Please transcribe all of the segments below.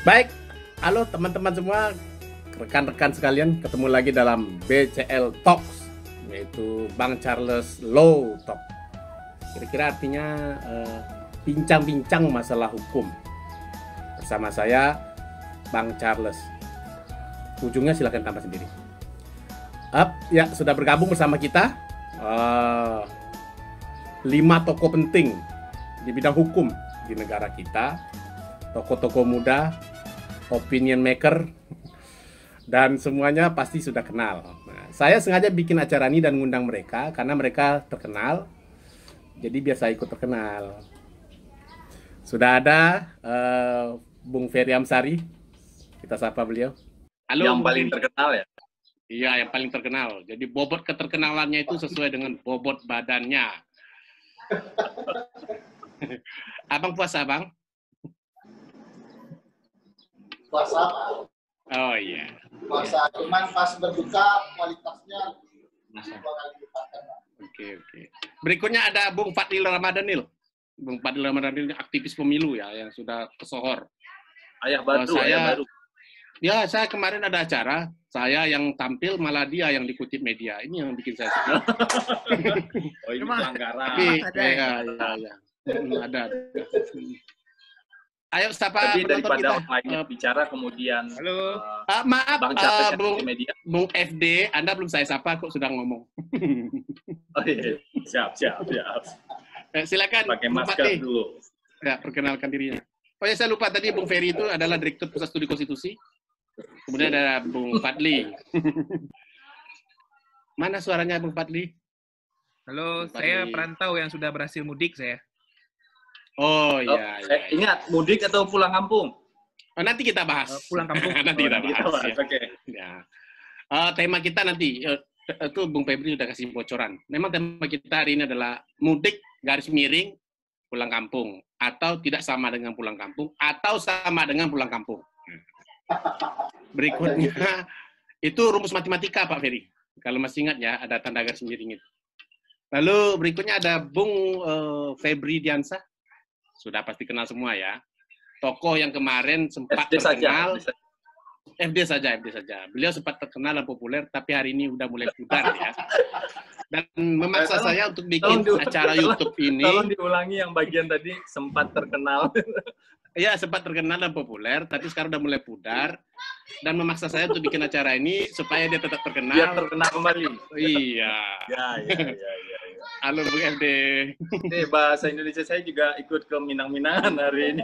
Baik, halo teman-teman semua, rekan-rekan sekalian, ketemu lagi dalam BCL Talks, yaitu Bang Charles Law Talk. Kira-kira artinya bincang-bincang masalah hukum. Bersama saya, Bang Charles. Ujungnya silakan tambah sendiri. Ya, sudah bergabung bersama kita 5 tokoh penting di bidang hukum di negara kita. Tokoh-tokoh muda, opinion maker, dan semuanya pasti sudah kenal. Nah, saya sengaja bikin acara ini dan ngundang mereka karena mereka terkenal, jadi biar saya ikut terkenal. Sudah ada Bung Ferry Amsari, kita sapa beliau. Halo, yang paling terkenal ya? Iya, yang paling terkenal. Jadi bobot keterkenalannya itu sesuai dengan bobot badannya. Abang puasa, Bang? Puasa. Oh iya. Puasa, cuman pas berbuka kualitasnya Oke. Berikutnya ada Bung Fadlil Ramadhanil. Bung Fadlil Ramadhanil aktivis pemilu ya, yang sudah kesohor. Ayah baru. Ya, saya kemarin ada acara, saya yang tampil malah dia yang dikutip media. Ini yang bikin saya sedih. Oh, ini pelanggaran. Iya. Ada. Ayo, siapa tapi penonton daripada kita? Lainnya bicara kemudian. Halo. Maaf, Bung FD, Anda belum saya sapa kok sudah ngomong. Oh iya, siap. Silakan. Pakai masker dulu. Ya, perkenalkan dirinya. Oh ya, saya lupa tadi Bung Ferry itu adalah Direktur Pusat Studi Konstitusi. Kemudian ada Bung Fadli. Mana suaranya Bung Fadli? Halo, saya perantau yang sudah berhasil mudik saya. Oh iya. Ingat, mudik atau pulang kampung? Oh, nanti kita bahas. Pulang kampung. Nanti kita bahas. Ya. Oke. Ya. Tema kita nanti itu Bung Febri sudah kasih bocoran. Memang tema kita hari ini adalah mudik garis miring pulang kampung, atau tidak sama dengan pulang kampung, atau sama dengan pulang kampung. Berikutnya itu rumus matematika Pak Ferry. Kalau masih ingat ya, ada tanda garis miring itu. Lalu berikutnya ada Bung Febri Diansah. Sudah pasti kenal semua ya. Tokoh yang kemarin sempat terkenal. FD saja. Beliau sempat terkenal dan populer, tapi hari ini udah mulai pudar ya. Dan memaksa saya untuk bikin acara YouTube ini. Tolong diulangi yang bagian tadi, sempat terkenal. Iya, sempat terkenal dan populer, tapi sekarang udah mulai pudar. Dan memaksa saya untuk bikin acara ini supaya dia tetap terkenal. Biar terkenal kembali. Iya. Ya. Halo Bung FD. Bahasa Indonesia saya juga ikut ke Minang-Minangan hari ini.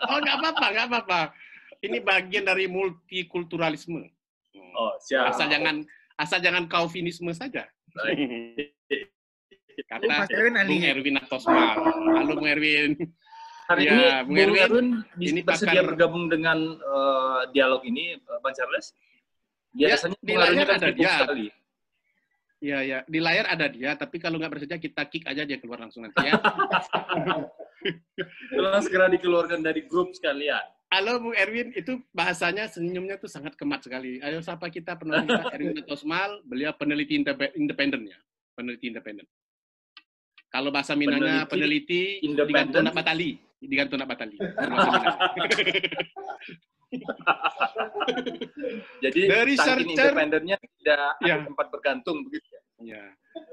Oh, nggak apa-apa. Ini bagian dari multikulturalisme. Oh, siap. Asal jangan kaufinisme saja. Kata Bung Erwin Atosmal. Halo Bung Erwin. Hari ya, ini Bung Erwin ini bersedia bergabung dengan dialog ini, Bang Charles? Biasanya di layar kan ada dia. Sekali. Ya, di layar ada dia, tapi kalau nggak bersedia kita kick aja dia keluar langsung nanti ya. Tolong segera dikeluarkan dari grup sekalian. Halo Bung Erwin, itu bahasanya senyumnya tuh sangat kemat sekali. Ayo sapa kita penonton kita Erwin Atosmal, beliau peneliti independen ya, peneliti independen. Kalau bahasa Minangnya peneliti digantung nak batali. Jadi saking independennya tidak ada tempat bergantung begitu ya. Ya.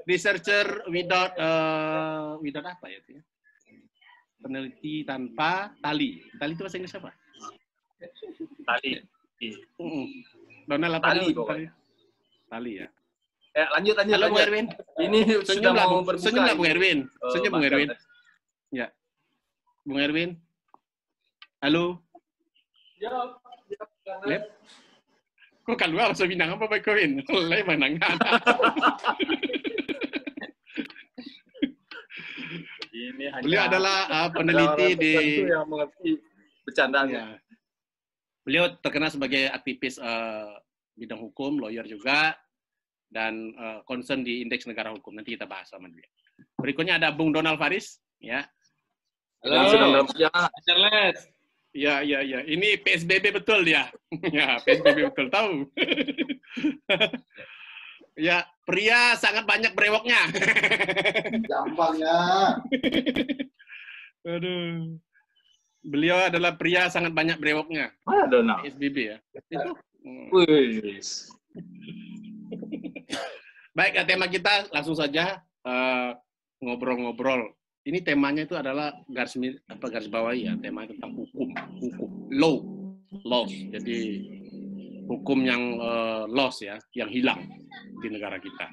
Researcher without apa ya itu ya? Peneliti tanpa tali. Tali itu bahasa Inggris apa? Tali. Donald apa tali? Tali ya. Lanjut. Halo Bung Erwin. Ini sudah mau berbuka. Senyum lah Bung Erwin. Senyum Bung Erwin. Ya. Bung Erwin. Halo. Lep. Kok keluar bahasa Minang apa Pak Erwin? Lep Minang. Ini hanya beliau adalah peneliti di yang mengerti bercandanya. Ya. Beliau terkenal sebagai aktivis bidang hukum, lawyer juga, dan concern di Indeks Negara Hukum. Nanti kita bahas sama dia. Berikutnya ada Bung Donald Faris, ya. Halo, Charles. Ya. Ini PSBB betul dia. Ya, PSBB betul tahu. Ya, pria sangat banyak brewoknya. Gampang ya. Aduh. Beliau adalah pria sangat banyak brewoknya. SBB ya. Itu. Baik, tema kita langsung saja ngobrol-ngobrol. Ini temanya itu adalah garis bawahi ya, tema tentang hukum, laws. Jadi hukum yang lost ya, yang hilang di negara kita.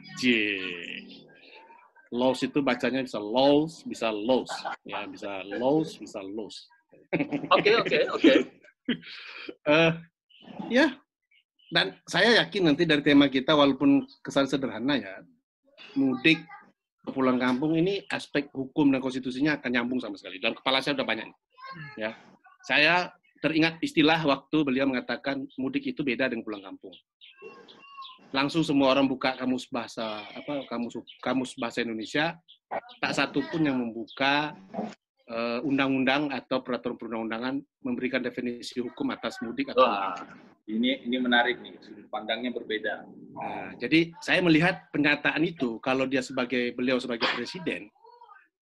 Laws itu bacanya bisa laws, bisa laws, ya bisa laws, bisa laws. Oke. Ya, dan saya yakin nanti dari tema kita walaupun kesan sederhana ya, mudik pulang kampung ini aspek hukum dan konstitusinya akan nyambung sama sekali. Dalam kepala saya udah banyak. Ya, saya teringat istilah waktu beliau mengatakan mudik itu beda dengan pulang kampung. Langsung semua orang buka kamus bahasa Indonesia, tak satu pun yang membuka undang-undang atau peraturan perundang-undangan memberikan definisi hukum atas mudik atau ini menarik nih, sudut pandangnya berbeda. Nah, jadi saya melihat pernyataan itu kalau beliau sebagai presiden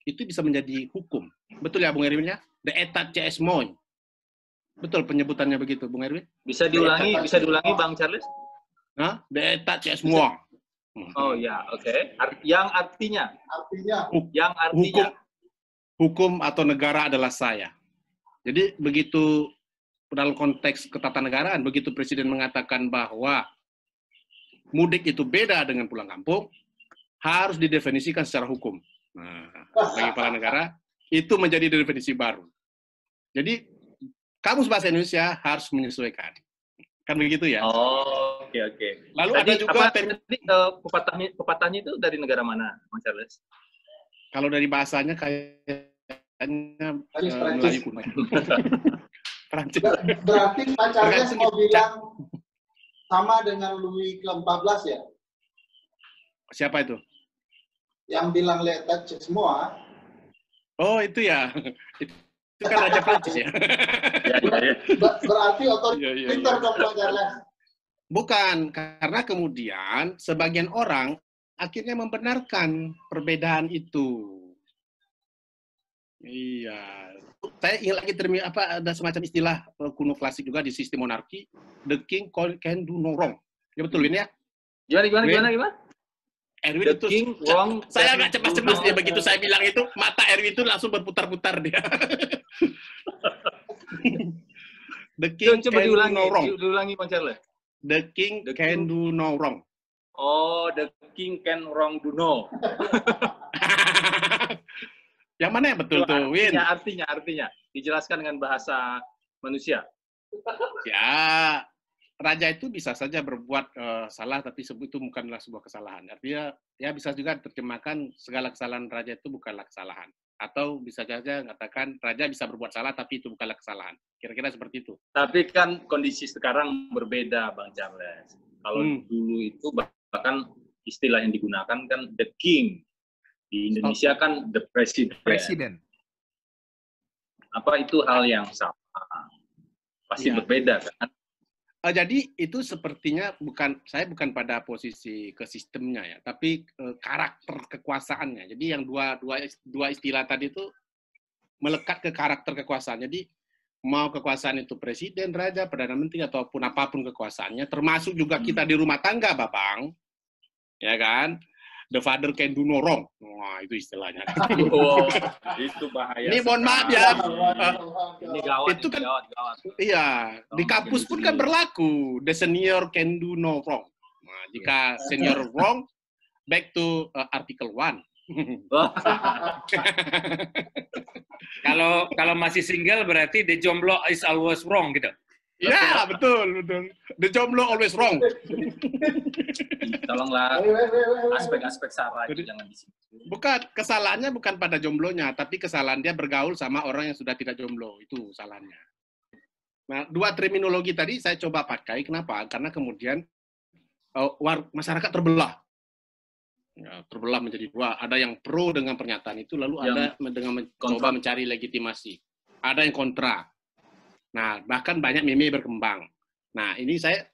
itu bisa menjadi hukum. Betul ya Bung Erwin ya? The etat CS Moy. Betul penyebutannya begitu Bung Erwin? Bisa diulangi Bang Charles? Nah, the etat CS Moy. Oh ya, oke. Yang artinya hukum atau negara adalah saya. Jadi begitu dalam konteks ketatanegaraan, begitu Presiden mengatakan bahwa mudik itu beda dengan pulang kampung, harus didefinisikan secara hukum. Nah, bagi kepala negara, itu menjadi definisi baru. Jadi, Kamus Bahasa Indonesia harus menyesuaikan. Kan begitu ya? Oh, oke. Lalu ada juga pepatahnya itu dari negara mana, Mas Charles? Kalau dari bahasanya kayaknya Melayu kuno. Prancis. Berarti Pak Charles mau bilang sama dengan Louis ke-14 ya? Siapa itu? Yang bilang letak semua. Oh, itu ya. Itu kan Raja Prancis ya. Berarti otoriter dong Pak Charles. Bukan, karena kemudian sebagian orang akhirnya membenarkan perbedaan itu. Iya. Saya ingat lagi ada semacam istilah kuno klasik juga di sistem monarki, the king can do no wrong. Ya betul ini ya? Gimana? Erwin the itu king wrong. Saya agak cemas-cemas dia begitu saya bilang itu, mata Erwin itu langsung berputar-putar dia. The king Coba can do no wrong. Diulangi Bang Charles. The king can do no wrong. Oh, the king can wrong do no. Yang mana yang betul tuh, Win? Artinya. Dijelaskan dengan bahasa manusia. Ya, raja itu bisa saja berbuat salah, tapi itu bukanlah sebuah kesalahan. Artinya, ya bisa juga terjemahkan segala kesalahan raja itu bukanlah kesalahan. Atau bisa saja mengatakan raja bisa berbuat salah, tapi itu bukanlah kesalahan. Kira-kira seperti itu. Tapi kan kondisi sekarang berbeda, Bang Charles. Kalau dulu itu bahkan istilah yang digunakan kan the king. Di Indonesia kan the president. Apa itu hal yang sama? Pasti berbeda kan? Jadi itu sepertinya saya bukan pada posisi ke sistemnya ya, tapi karakter kekuasaannya. Jadi yang dua istilah tadi itu melekat ke karakter kekuasaan. Jadi mau kekuasaan itu presiden, raja, perdana menteri ataupun apapun kekuasaannya, termasuk juga kita di rumah tangga, Babang, ya kan? The father can do no wrong. Wah, itu istilahnya. Oh, itu bahaya. Ini mohon maaf ya. Ini gawat. Itu kan gawat. Iya, di kampus pun kan berlaku. The senior can do no wrong. Nah, jika senior wrong, back to article 1. Kalau masih single berarti the jomblo is always wrong gitu. Ya, betul. The jomblo always wrong. Tolonglah aspek-aspek sara itu jangan di sini. Bukan, kesalahannya bukan pada jomblonya, tapi kesalahan dia bergaul sama orang yang sudah tidak jomblo. Itu salahnya. Nah, dua terminologi tadi saya coba pakai. Kenapa? Karena kemudian masyarakat terbelah. Ya, terbelah menjadi dua. Ada yang pro dengan pernyataan itu, lalu ada dengan mencoba mencari legitimasi. Ada yang kontra. Nah, bahkan banyak meme berkembang. Nah, ini saya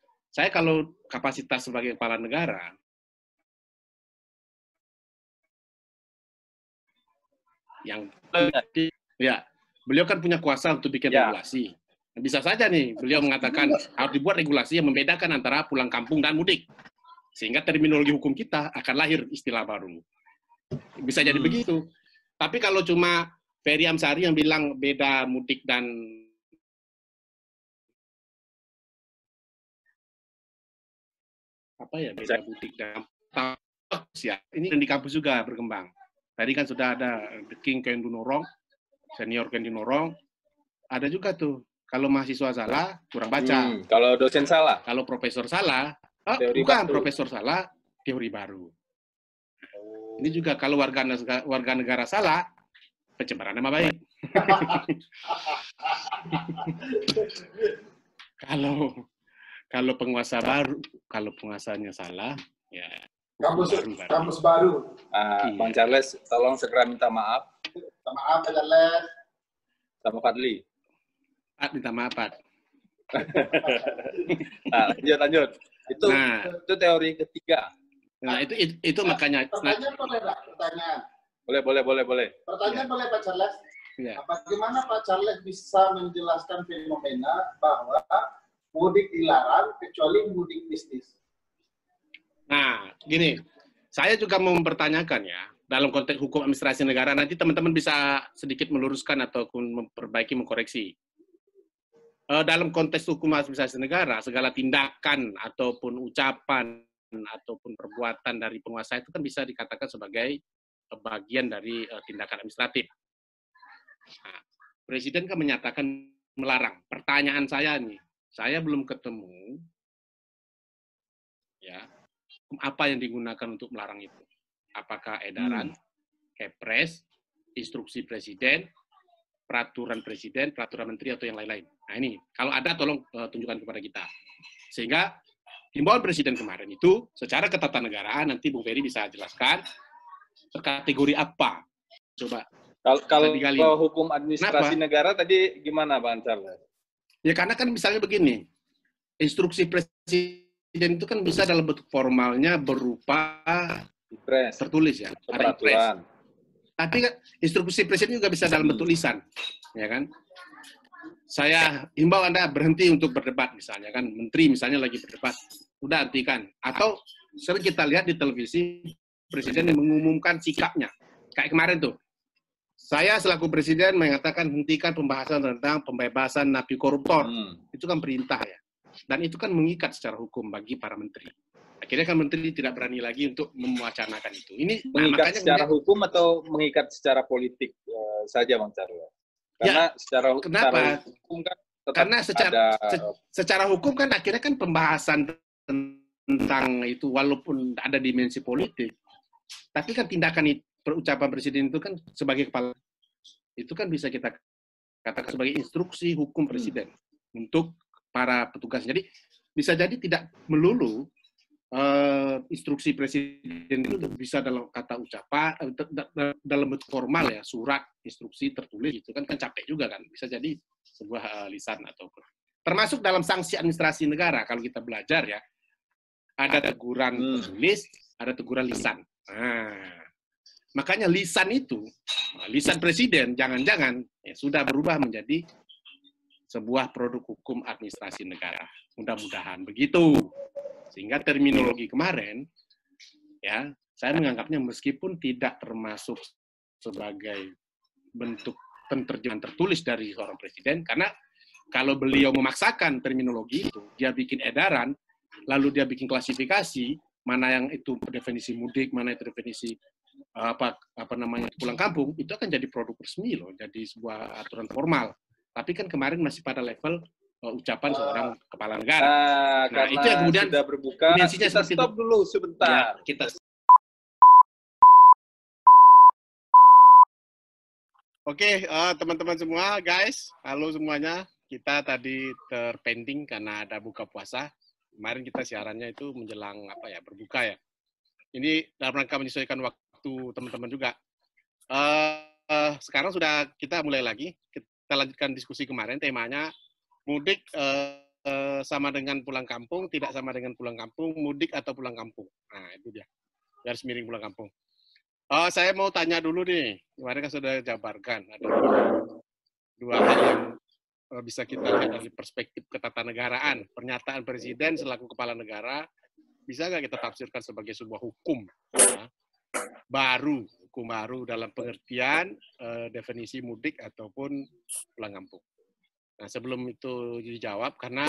kalau kapasitas sebagai kepala negara, yang beliau kan punya kuasa untuk bikin regulasi. Bisa saja nih beliau mengatakan harus dibuat regulasi yang membedakan antara pulang kampung dan mudik. Sehingga terminologi hukum kita akan lahir istilah baru. Bisa jadi begitu. Tapi kalau cuma Ferry Amsari yang bilang beda mudik dan beda mudik dan ya, ini di kampus juga berkembang. Tadi kan sudah ada The King Kendi Norong, senior Kendi Norong. Ada juga tuh, kalau mahasiswa salah, kurang baca. Kalau dosen salah? Kalau profesor salah, profesor salah, teori baru. Ini juga kalau warga negara salah, pencemaran nama baik. Kalau penguasa baru, kalau penguasanya salah, ya kampus baru. Bang Charles, tolong segera minta maaf. Minta maaf, Pak Charles. Sama Fadli. Minta maaf, Pak. Lanjut. Itu teori ketiga. Nah, itu makanya. Pertanyaan boleh, Pak? Pertanyaan. Boleh. Pertanyaan boleh, Pak Charles? Ya. Bagaimana Pak Charles bisa menjelaskan fenomena bahwa mudik dilarang kecuali mudik bisnis? Nah, gini, saya juga mau mempertanyakan ya, dalam konteks hukum administrasi negara, nanti teman-teman bisa sedikit meluruskan ataupun memperbaiki, mengkoreksi. Dalam konteks hukum administrasi negara, segala tindakan ataupun ucapan ataupun perbuatan dari penguasa itu kan bisa dikatakan sebagai bagian dari tindakan administratif. Nah, Presiden kan menyatakan melarang. Pertanyaan saya nih, saya belum ketemu ya apa yang digunakan untuk melarang itu. Apakah edaran, kepres, instruksi presiden, peraturan presiden, peraturan menteri atau yang lain-lain. Nah ini, kalau ada tolong tunjukkan kepada kita. Sehingga himbauan presiden kemarin itu secara ketatanegaraan nanti Bung Ferry bisa jelaskan kategori apa. Coba. Kalau hukum administrasi negara tadi gimana Bang Charles? Ya karena kan misalnya begini, instruksi presiden itu kan bisa dalam bentuk formalnya berupa tertulis ya, ada impres. Tapi kan instruksi presiden juga bisa dalam bentuk lisan, ya kan? Saya himbau Anda berhenti untuk berdebat misalnya kan, menteri misalnya lagi berdebat, udah hentikan. Atau sering kita lihat di televisi presiden yang mengumumkan sikapnya, kayak kemarin tuh. Saya selaku presiden mengatakan hentikan pembahasan tentang pembebasan napi koruptor. Itu kan perintah ya. Dan itu kan mengikat secara hukum bagi para menteri. Akhirnya kan menteri tidak berani lagi untuk memwacanakan itu. Ini mengikat secara hukum atau mengikat secara politik saja Bang Charles? Karena ya, secara hukum kan tetap karena secara hukum kan akhirnya kan pembahasan tentang itu walaupun ada dimensi politik, tapi kan tindakan ucapan presiden itu kan sebagai kepala, itu kan bisa kita katakan sebagai instruksi hukum presiden untuk para petugas. Jadi bisa jadi tidak melulu instruksi presiden itu bisa dalam kata ucapan, dalam bentuk formal ya, surat, instruksi tertulis itu kan capek juga kan, bisa jadi sebuah lisan atau termasuk dalam sanksi administrasi negara kalau kita belajar ya, ada teguran tertulis, ada teguran lisan. Nah, makanya lisan itu, lisan presiden jangan-jangan ya, sudah berubah menjadi sebuah produk hukum administrasi negara. Mudah-mudahan begitu. Sehingga terminologi kemarin, ya saya menganggapnya meskipun tidak termasuk sebagai bentuk penerjemahan tertulis dari seorang presiden, karena kalau beliau memaksakan terminologi itu, dia bikin edaran, lalu dia bikin klasifikasi, mana yang itu definisi mudik, mana itu definisi pulang kampung, itu akan jadi produk resmi loh, jadi sebuah aturan formal. Tapi kan kemarin masih pada level ucapan seorang kepala negara. Nah itu yang kemudian sudah berbuka. Kita stop dulu sebentar. Ya, Oke, teman-teman semua, guys, halo semuanya. Kita tadi terpending karena ada buka puasa. Kemarin kita siarannya itu menjelang berbuka ya. Ini dalam rangka menyesuaikan waktu teman-teman juga. Sekarang sudah kita mulai lagi. Kita lanjutkan diskusi kemarin, temanya mudik sama dengan pulang kampung, tidak sama dengan pulang kampung, mudik atau pulang kampung. Nah, itu dia. Garis miring pulang kampung. Saya mau tanya dulu nih, kemarin kan sudah jabarkan. Dua hal yang bisa kita lihat dari perspektif ketatanegaraan. Pernyataan Presiden selaku kepala negara bisa nggak kita tafsirkan sebagai sebuah hukum ya, hukum baru dalam pengertian definisi mudik ataupun pulang kampung. Nah, sebelum itu dijawab, karena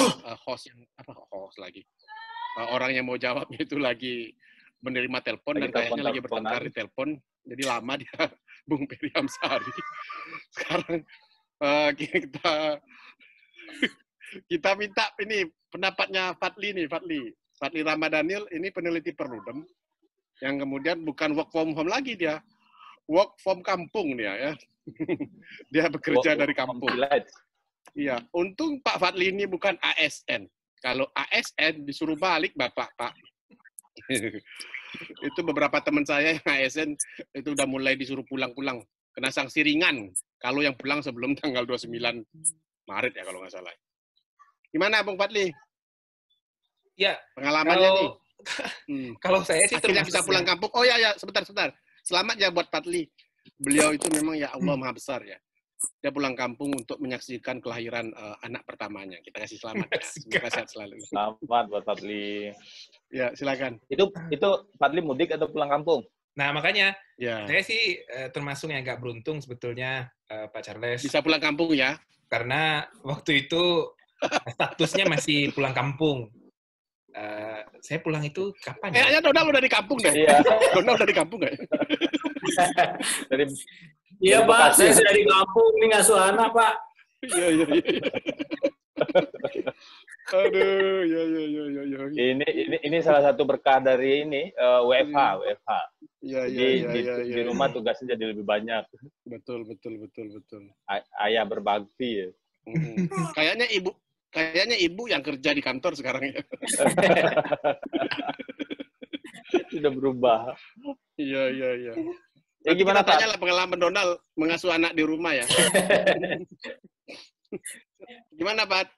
orang yang mau jawab itu lagi menerima telepon dan kayaknya lagi bertengkar di telepon, jadi lama dia, Bung Peri Amsari. Sekarang kita minta ini pendapatnya Fadli Ramadhanil, ini peneliti Perludem, yang kemudian bukan work from home lagi dia, work from kampung dia ya. Dia bekerja dari kampung. Iya, untung Pak Fadli ini bukan ASN. Kalau ASN disuruh balik Bapak, Pak. Itu beberapa teman saya yang ASN itu udah mulai disuruh pulang-pulang. Kena sanksi ringan kalau yang pulang sebelum tanggal 29 Maret ya kalau nggak salah. Gimana Bung Fadli? Ya, pengalamannya nih. Kalau saya sih akhirnya bisa pulang kampung. Oh ya, sebentar. Selamat ya buat Fadli. Beliau itu memang ya Allah Maha Besar ya. Dia pulang kampung untuk menyaksikan kelahiran anak pertamanya. Kita kasih selamat ya. Semoga sehat selalu. Selamat buat Fadli. Ya, silakan. Itu Fadli mudik atau pulang kampung? Nah, makanya ya, saya sih termasuk yang agak beruntung sebetulnya, Pak Charles. Bisa pulang kampung ya? Karena waktu itu statusnya masih pulang kampung. Saya pulang itu kapan ya? Kayaknya Donald udah di kampung deh. Iya. Donald udah di kampung nggak? Iya Pak, saya sudah di kampung, ini ngasuh anak Pak. Iya. Aduh, ya. Ini salah satu berkah dari ini WFH. Iya. Di rumah tugasnya jadi lebih banyak. Betul. Ayah berbakti ya. Kayaknya ibu yang kerja di kantor sekarang ya. Sudah berubah. Iya. Ya gimana Pak? Lah pengalaman Donald mengasuh anak di rumah ya. Gimana Pak?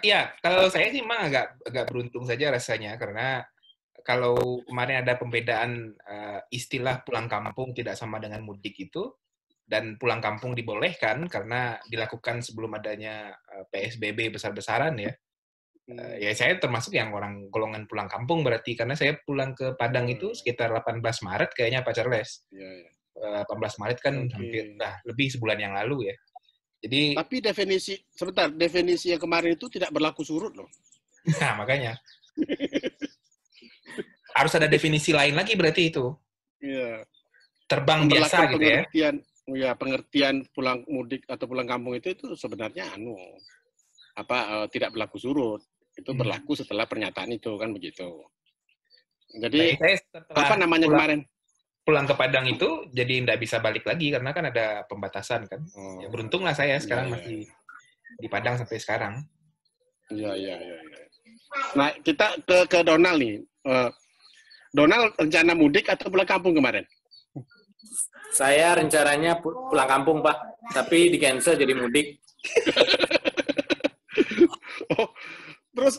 Ya, kalau saya sih memang agak beruntung saja rasanya, karena kalau kemarin ada pembedaan istilah pulang kampung tidak sama dengan mudik itu, dan pulang kampung dibolehkan karena dilakukan sebelum adanya PSBB besar-besaran ya. Ya saya termasuk yang orang golongan pulang kampung berarti, karena saya pulang ke Padang itu sekitar 18 Maret kayaknya Pak Charles. 18 Maret kan hampir lebih sebulan yang lalu ya. Jadi tapi definisi yang kemarin itu tidak berlaku surut loh. Nah, makanya. Harus ada definisi lain lagi berarti itu. Iya. Terbang biasa gitu ya. Ya, pengertian pulang mudik atau pulang kampung itu sebenarnya tidak berlaku surut. Itu berlaku setelah pernyataan itu kan begitu. Jadi apa namanya kemarin? Pulang ke Padang itu jadi tidak bisa balik lagi karena kan ada pembatasan kan. Ya beruntunglah saya sekarang masih di Padang sampai sekarang. Iya. Nah, kita ke Donald nih. Donald rencana mudik atau pulang kampung kemarin? Saya rencananya pulang kampung, Pak. Tapi di-cancel jadi mudik. Oh, terus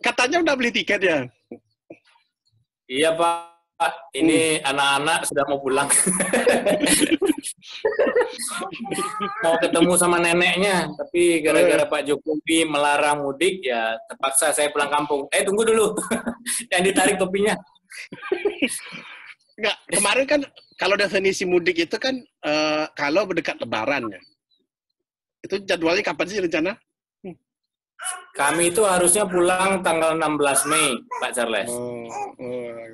katanya udah beli tiket ya? Iya, Pak. Ini anak-anak sudah mau pulang. Mau ketemu sama neneknya. Tapi gara-gara Pak Jokowi melarang mudik, ya terpaksa saya pulang kampung. Tunggu dulu. Yang ditarik topinya. Enggak, kemarin kan kalau definisi mudik itu kan kalau berdekat Lebaran ya. Itu jadwalnya kapan sih rencana? Kami itu harusnya pulang tanggal 16 Mei, Pak Charles.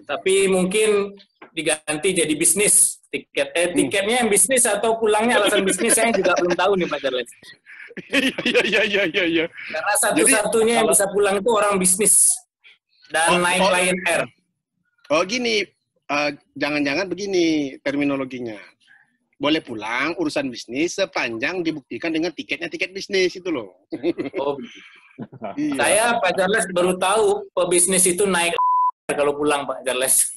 Tapi mungkin diganti jadi bisnis tiket. Tiketnya yang bisnis atau pulangnya alasan bisnis saya juga belum tahu nih Pak Charles. Iya. Karena satu-satunya yang bisa pulang itu orang bisnis dan naik Lion Air. Oh gini, jangan-jangan begini terminologinya. Boleh pulang urusan bisnis sepanjang dibuktikan dengan tiket bisnis itu loh. Oh, iya. Saya Pak Charles baru tahu pebisnis itu naik kalau pulang Pak Charles.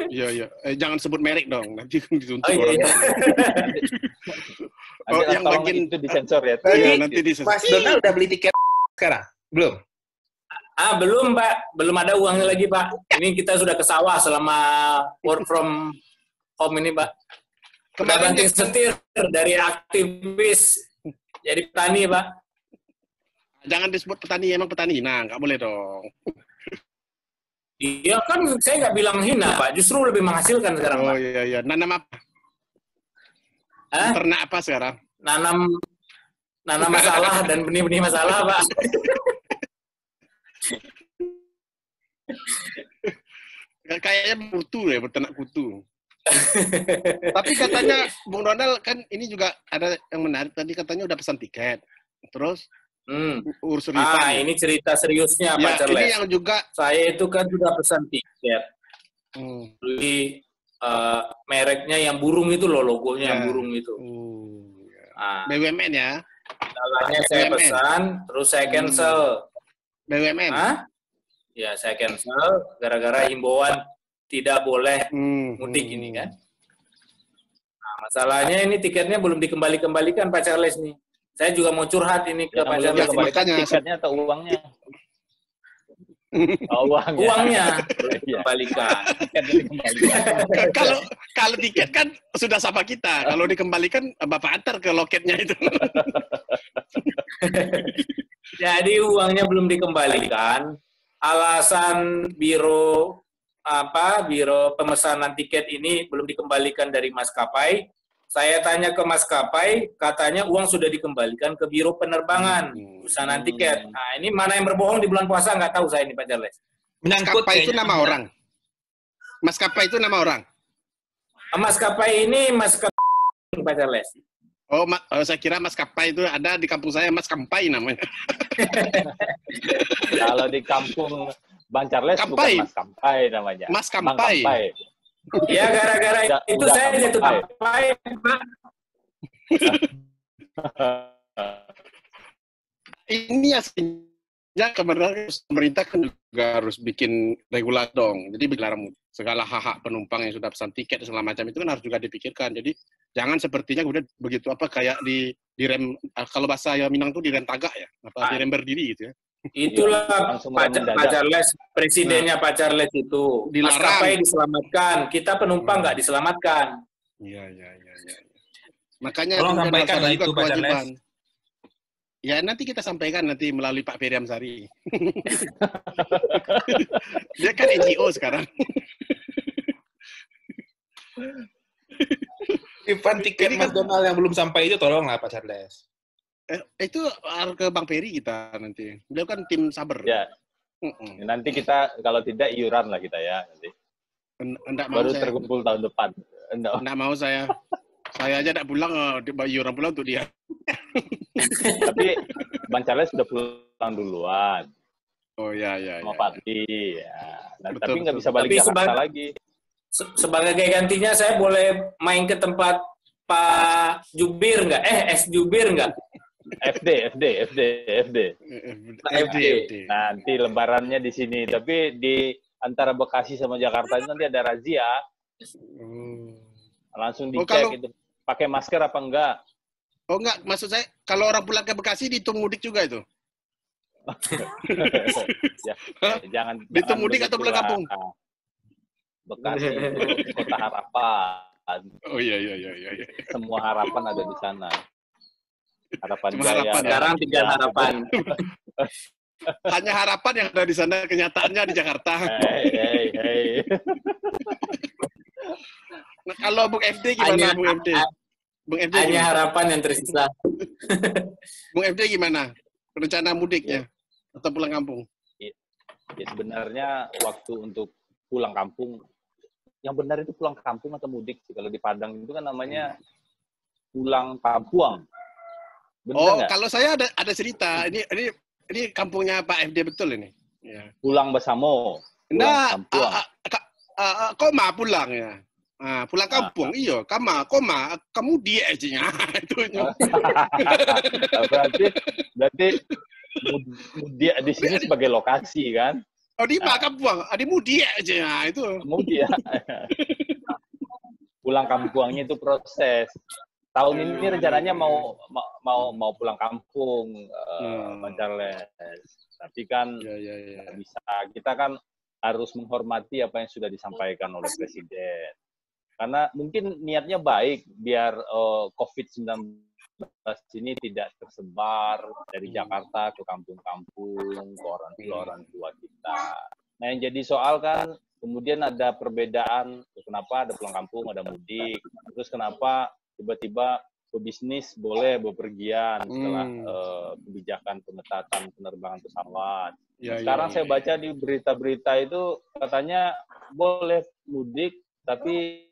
Iya. Jangan sebut merek dong, nanti dituntut orang. Iya. Yang bagian itu disensor ya. Iya, nanti disensor. Mas Donald udah beli tiket sekarang? Belum? Belum Pak, belum ada uangnya lagi Pak. Ini kita sudah ke sawah selama work from home ini Pak. Udah banting setir dari aktivis jadi petani, Pak. Jangan disebut petani, emang petani. Nah, nggak boleh dong. Iya kan, saya nggak bilang hina, Pak. Justru lebih menghasilkan sekarang, Pak. Oh iya, iya. Nanam apa? Ternak apa sekarang? Nanam masalah dan benih-benih masalah, Pak. Kayaknya kutu ya, berternak kutu. Tapi katanya Bung Donald kan ini juga ada yang menarik tadi, katanya udah pesan tiket. Terus urus refund. Ini cerita seriusnya, Pak Charles. Ini yang juga saya itu kan sudah pesan tiket. Beli mereknya yang burung itu loh, logonya yang burung itu. BUMN ya. Salahnya saya pesan, terus saya cancel. BUMN. Ya, saya cancel gara-gara himbauan tidak boleh mudik ini kan. Nah, masalahnya ini tiketnya belum dikembalikan Pak Charles nih. Saya juga mau curhat ini ke Pak Charles. Tiketnya atau uangnya? Oh, uangnya dikembalikan. Kalau tiket kan sudah sama kita. Kalau dikembalikan Bapak antar ke loketnya itu. Jadi uangnya belum dikembalikan. Alasan biro pemesanan tiket ini belum dikembalikan dari maskapai. Saya tanya ke maskapai, katanya uang sudah dikembalikan ke biro penerbangan pesanan tiket. Nah, ini mana yang berbohong di bulan puasa nggak tahu saya ini, Pak Charles. Maskapai itu nama orang. Maskapai itu nama orang. Maskapai ini maskapai, Pak Charles. Oh, saya kira maskapai itu ada di kampung saya, Maskampai namanya. Kalau di kampung Bang Charles bukan Maskampai namanya. Maskampai. Ya, gara-gara itu saya jatuh kampai, Pak. Ini aslinya pemerintah kan juga harus bikin regulasi dong. Jadi dilarang segala hak-hak penumpang yang sudah pesan tiket segala macam itu kan harus juga dipikirkan. Jadi jangan sepertinya kemudian begitu kayak di rem, kalau bahasa Minang tuh direm tagak ya, direm berdiri gitu ya. Itulah Pak Charles, presidennya Pak Charles itu. Maskapai diselamatkan, kita penumpang nggak diselamatkan. Iya. Makanya tolong sampaikan lah itu Pak Charles. Ya nanti kita sampaikan nanti melalui Pak Ferry Amsari. Dia kan NGO sekarang. Refund tiket Mas Donald yang belum sampai itu tolonglah Pak Charles. Itu ke Bang Ferry kita nanti. Beliau kan tim sabar. Ya. Nanti kita kalau tidak iuran lah kita ya nanti. Baru terkumpul tahun depan. Enggak mau saya. Saya aja enggak pulang, iuran pulang untuk dia. Tapi Bang Charles sudah pulang duluan. Oh ya. Sama Pati. Ya. Tapi nggak bisa balik Jakarta lagi. Sebagai gantinya saya boleh main ke tempat Pak Jubir nggak? S Jubir nggak? FD. Nanti lebarannya di sini. Tapi di antara Bekasi sama Jakarta itu nanti ada razia. Langsung dicek itu pakai masker apa enggak. Oh enggak, maksud saya kalau orang pulang ke Bekasi dihitung mudik juga itu. Jangan dihitung mudik atau pulang kampung. Bekasi itu kota harapan. Oh iya. Semua harapan ada di sana. Harapan Jaya. Harapan. Sekarang tinggal harapan. Hanya harapan yang ada di sana, kenyataannya di Jakarta. Hey. Nah, kalau Bung FD gimana, Bung FD? Hanya harapan yang tersisa. Bung FD gimana? Rencana mudiknya atau pulang kampung? Ya sebenarnya waktu untuk pulang kampung, yang benar itu pulang kampung atau mudik sih. Kalau di Padang itu kan namanya pulang kampung. Benar kalau saya ada cerita. Ini kampungnya Pak FD betul ini. Ya. Pulang bersama. Nah, koma pulang ya. Pulang kampung, iya. Kamu dia aja. Berarti mudik di sini sebagai lokasi kan? Oh, di kampung. Ada mudik aja itu. Mudik. Pulang kampungnya itu proses. Tahun ini rencananya mau pulang kampung, Pak Charles. Tapi kan nggak bisa. Kita kan harus menghormati apa yang sudah disampaikan oleh Presiden. Karena mungkin niatnya baik biar COVID-19 ini tidak tersebar dari Jakarta ke kampung-kampung, ke orang tua kita. Nah, yang jadi soal kan kemudian ada perbedaan, kenapa ada pulang kampung, ada mudik, terus kenapa tiba-tiba pebisnis boleh bepergian setelah kebijakan pengetatan penerbangan pesawat. Sekarang saya baca di berita-berita itu katanya boleh mudik, tapi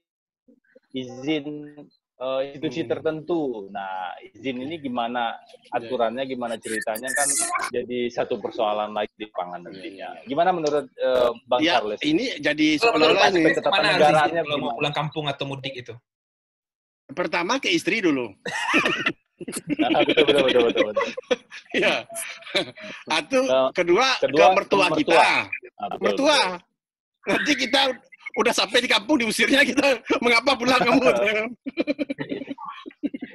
izin institusi tertentu. Nah, izin ini gimana aturannya, gimana ceritanya kan jadi satu persoalan lagi di lapangan nantinya. Gimana menurut Bang Charles? Ini jadi seolah-olah ini ketatanegaranya kalau mau pulang kampung atau mudik itu. Pertama ke istri dulu. Betul. Ya. Atau kedua ke mertua kita. Mertua. Nanti kita udah sampai di kampung diusirnya kita, mengapa pulang kamu?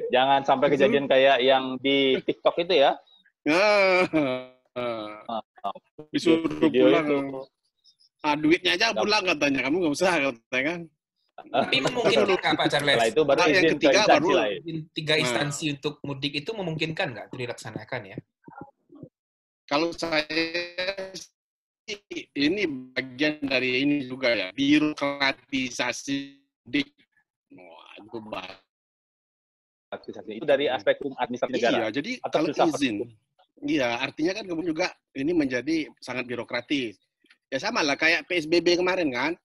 Jangan sampai kejadian kayak yang di TikTok itu ya. Disuruh pulang. Duitnya aja pulang katanya, kamu nggak usah katanya kan. Tapi memungkinkan nggak Pak Charles? Setelah itu baru yang ketiga baru tiga instansi untuk mudik itu memungkinkan nggak itu dilaksanakan ya? Kalau saya ini bagian dari ini juga ya, birokratisasi mudik. Itu dari aspek administrasi negara. Iya, jadi kalau izin, artinya kan kemudian juga ini menjadi sangat birokratis. Ya sama lah kayak PSBB kemarin kan.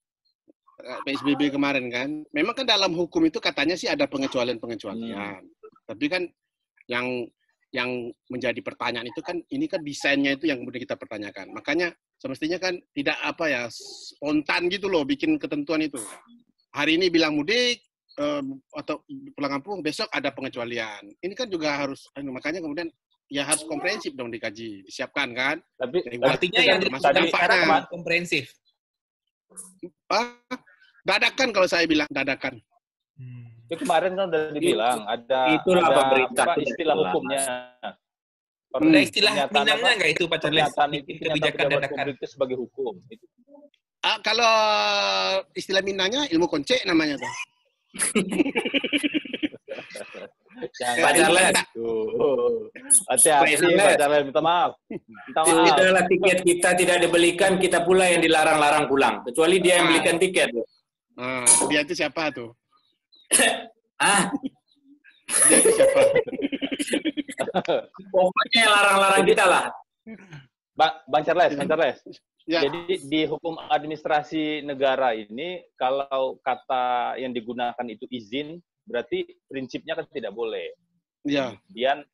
Memang kan dalam hukum itu katanya sih ada pengecualian. Tapi kan yang menjadi pertanyaan itu kan ini kan desainnya itu yang kemudian kita pertanyakan. Makanya semestinya kan tidak spontan gitu loh bikin ketentuan itu. Hari ini bilang mudik atau pulang kampung, besok ada pengecualian. Ini kan juga harus makanya kemudian ya harus komprehensif dong dikaji, disiapkan kan. Tapi artinya yang tadi sekarang komprehensif. Dadakan kalau saya bilang dadakan. Itu kemarin kan udah dibilang ada istilah hukumnya. Ada istilah Minangnya nggak itu Pak Charles? Kebijakan dadakan itu sebagai hukum. Kalau istilah Minangnya ilmu konce namanya tuh. Pak Charles. Hati-hati Pak Charles, minta maaf. Setelah tiket kita tidak dibelikan, kita pula yang dilarang-larang pulang. Kecuali dia yang belikan tiket. Dia itu siapa tuh? Dia itu siapa? Pokoknya yang larang-larang kita lah. Bang Charles. Ya. Jadi di hukum administrasi negara ini, kalau kata yang digunakan itu izin, berarti prinsipnya kan tidak boleh. Ya. Kemudian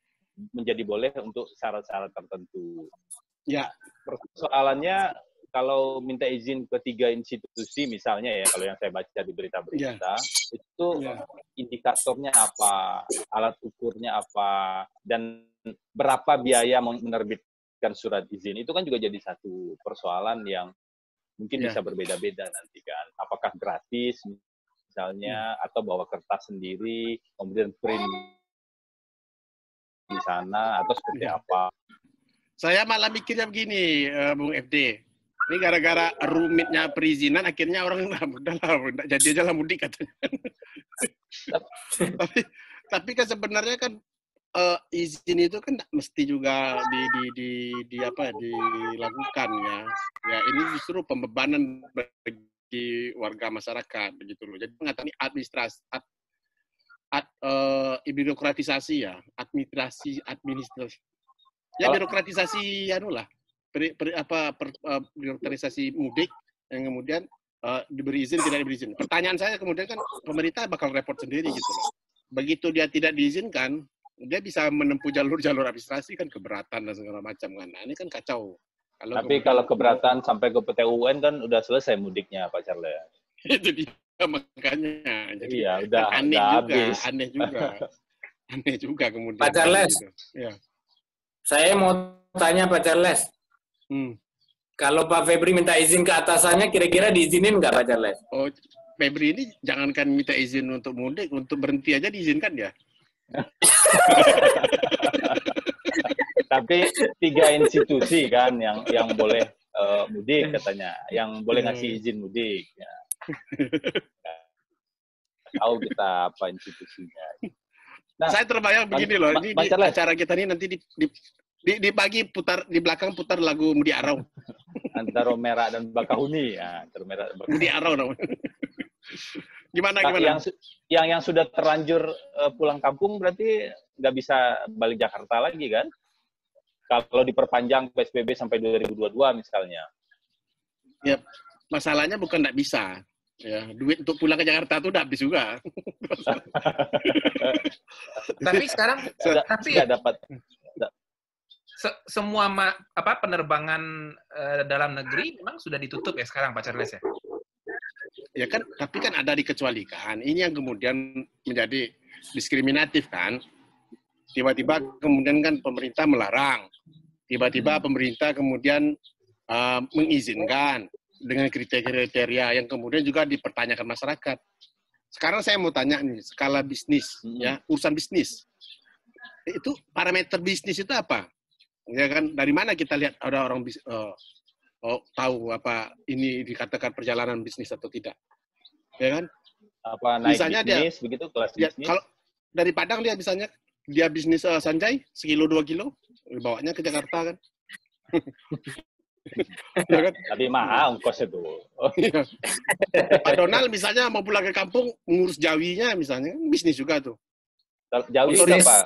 menjadi boleh untuk syarat-syarat tertentu. Ya. Persoalannya kalau minta izin ke 3 institusi misalnya ya, kalau yang saya baca di berita-berita, itu indikatornya apa, alat ukurnya apa, dan berapa biaya menerbitkan surat izin, itu kan juga jadi satu persoalan yang mungkin bisa berbeda-beda nanti kan. Apakah gratis misalnya, atau bawa kertas sendiri, kemudian print di sana, atau seperti apa? Saya malah mikirnya begini, Bung FD. Ini gara-gara rumitnya perizinan, akhirnya orang udah jadi aja lah mudik katanya. tapi kan sebenarnya kan izin itu kan mesti juga dilakukan ya. Ya ini justru pembebanan bagi warga masyarakat begitu loh. Jadi mengatakan administrasi, birokratisasi ya, administrasi. Ya birokratisasi lah. Birokratisasi mudik yang kemudian diberi izin tidak diberi izin. Pertanyaan saya kemudian kan pemerintah bakal repot sendiri gitu loh. Begitu dia tidak diizinkan, dia bisa menempuh jalur-jalur administrasi kan keberatan dan segala macam kan. Nah, ini kan kacau. Kalau keberatan sampai ke PT UN kan udah selesai mudiknya Pak Charles. Itu dia makanya. Jadi udah aneh juga, habis. Aneh juga kemudian. Pak Charles. Gitu. Ya. Saya mau tanya Pak Charles. Kalau Pak Febri minta izin ke atasannya, kira-kira diizinin nggak Pak Charles? Oh, Febri ini jangankan minta izin untuk mudik, untuk berhenti aja diizinkan ya? Tapi 3 institusi kan yang boleh mudik katanya, yang boleh ngasih izin mudik. Ya. Tahu kita apa institusinya. Nah, saya terbayang begini loh, ini di acara kita ini nanti di pagi putar, di belakang putar lagu Mudi Arau. Antara Merah dan Bakahuni, ya, antara Merah dan Bakahuni. Mudi Arau namanya. Gimana? Yang sudah terlanjur pulang kampung berarti nggak bisa balik Jakarta lagi kan? Kalau diperpanjang PSBB sampai 2022 misalnya. Ya, masalahnya bukan nggak bisa. Ya, duit untuk pulang ke Jakarta tuh udah habis juga. Tapi sekarang nggak dapat. Semua penerbangan dalam negeri memang sudah ditutup ya sekarang, Pak Charles ya? Ya kan, tapi kan ada dikecualikan. Ini yang kemudian menjadi diskriminatif kan. Tiba-tiba kemudian kan pemerintah melarang. Tiba-tiba pemerintah kemudian mengizinkan dengan kriteria yang kemudian juga dipertanyakan masyarakat. Sekarang saya mau tanya nih, skala bisnis, ya, urusan bisnis. Itu parameter bisnis itu apa? Ya kan, dari mana kita lihat ada orang tahu apa ini dikatakan perjalanan bisnis atau tidak? Ya kan? Apa naik misalnya bisnis, dia, begitu kelas dia, bisnis? Kalau dari Padang dia misalnya dia bisnis sanjay 1 kilo 2 kilo, bawanya ke Jakarta kan? Ya kan? Tapi mahal ongkos itu. Pak Donald misalnya mau pulang ke kampung ngurus jawinya misalnya, bisnis juga tuh. Jauh itu Pak.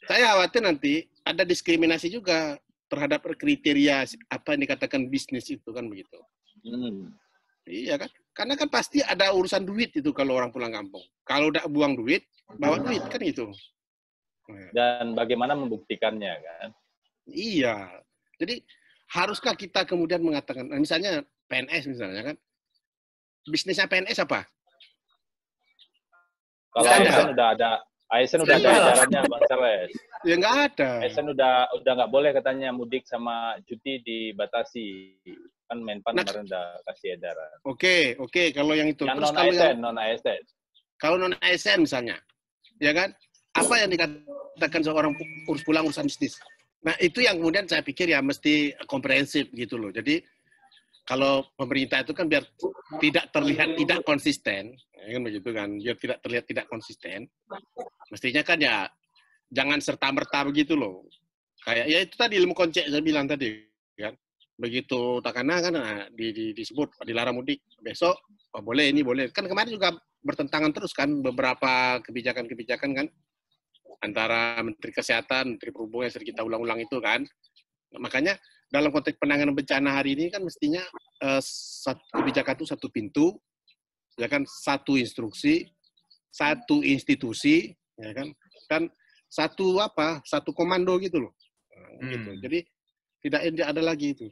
Saya khawatir nanti ada diskriminasi juga terhadap kriteria apa yang dikatakan bisnis itu kan begitu. Iya kan? Karena kan pasti ada urusan duit itu kalau orang pulang kampung. Kalau udah buang duit, bawa duit kan itu. Dan bagaimana membuktikannya kan? Iya. Jadi haruskah kita kemudian mengatakan, misalnya PNS misalnya kan, bisnisnya PNS apa? Kalau ASN udah ada, ASN udah ada edarannya Bang Charles. Ya nggak ada. ASN udah nggak boleh katanya mudik sama cuti dibatasi. Kan Menpan kemarin udah kasih edaran. Oke, kalau yang itu. Yang terus non ASN. Kalau non ASN misalnya, ya kan? Apa yang dikatakan seorang urus pulang urusan bisnis? Nah, itu yang kemudian saya pikir ya mesti komprehensif gitu loh. Jadi kalau pemerintah itu kan biar tidak terlihat tidak konsisten, ya kan begitu kan, biar tidak terlihat tidak konsisten, mestinya kan ya jangan serta-merta begitu loh. Kayak ya itu tadi ilmu konsep saya bilang tadi kan. Begitu takana kan disebut dilarang mudik, besok boleh ini boleh. Kan kemarin juga bertentangan terus kan beberapa kebijakan-kebijakan kan antara Menteri Kesehatan, Menteri Perhubungan yang sering kita ulang-ulang itu kan. Makanya dalam konteks penanganan bencana hari ini kan mestinya kebijakan itu satu pintu, ya kan, satu instruksi, satu institusi, ya kan, dan satu komando gitu loh. Gitu. Jadi tidak ada lagi itu.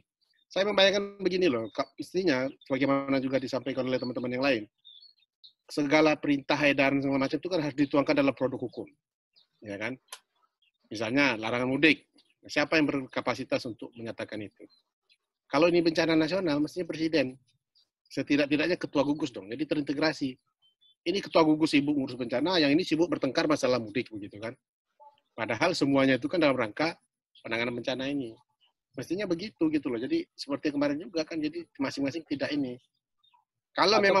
Saya membayangkan begini loh, mestinya sebagaimana juga disampaikan oleh teman-teman yang lain, segala perintah edaran segala macam itu kan harus dituangkan dalam produk hukum. Ya kan? Misalnya larangan mudik. Siapa yang berkapasitas untuk menyatakan itu? Kalau ini bencana nasional, mestinya presiden. Setidak-tidaknya ketua gugus dong. Jadi terintegrasi. Ini ketua gugus sibuk ngurus bencana, yang ini sibuk bertengkar masalah mudik begitu kan. Padahal semuanya itu kan dalam rangka penanganan bencana ini. Mestinya begitu gitu loh. Jadi seperti kemarin juga kan, jadi masing-masing tidak ini. Kalau memang